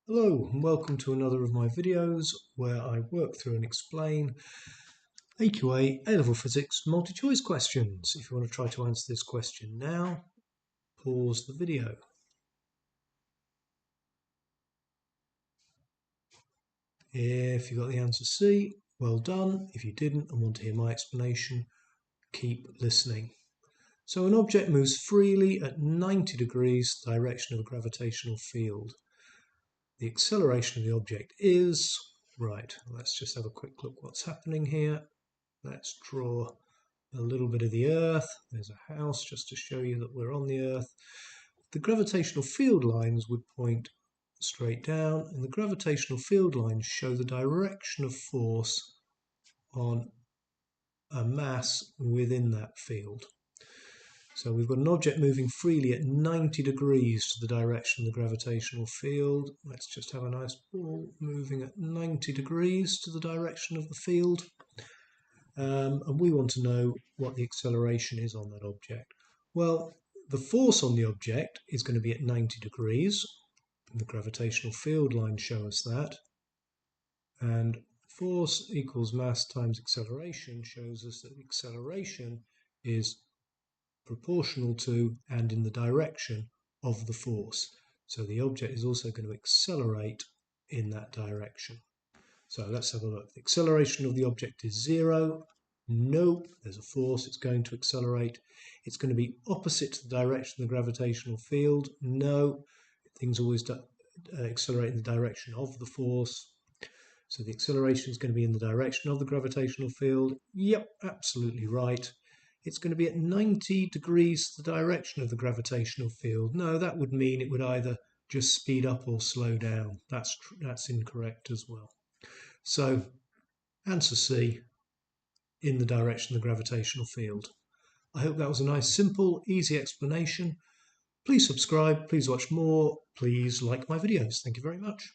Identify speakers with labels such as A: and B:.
A: Hello and welcome to another of my videos where I work through and explain AQA A-level physics multi-choice questions. If you want to try to answer this question now, pause the video. If you got the answer C, well done. If you didn't and want to hear my explanation, keep listening. So an object moves freely at 90 degrees direction of a gravitational field. The acceleration of the object is, right, let's just have a quick look what's happening here. Let's draw a little bit of the Earth. There's a house just to show you that we're on the Earth. The gravitational field lines would point straight down, and the gravitational field lines show the direction of force on a mass within that field. So we've got an object moving freely at 90 degrees to the direction of the gravitational field. Let's just have a nice ball moving at 90 degrees to the direction of the field. And we want to know what the acceleration is on that object. Well, the force on the object is going to be at 90 degrees. The gravitational field lines show us that. And force equals mass times acceleration shows us that the acceleration is proportional to and in the direction of the force. So the object is also going to accelerate in that direction. So let's have a look. The acceleration of the object is 0. No, there's a force, it's going to accelerate. It's going to be opposite to the direction of the gravitational field. No, things always accelerate in the direction of the force. So the acceleration is going to be in the direction of the gravitational field. Yep, absolutely right. It's going to be at 90 degrees to the direction of the gravitational field. No, that would mean it would either just speed up or slow down. That's incorrect as well. So, answer C, in the direction of the gravitational field. I hope that was a nice, simple, easy explanation. Please subscribe, please watch more, please like my videos. Thank you very much.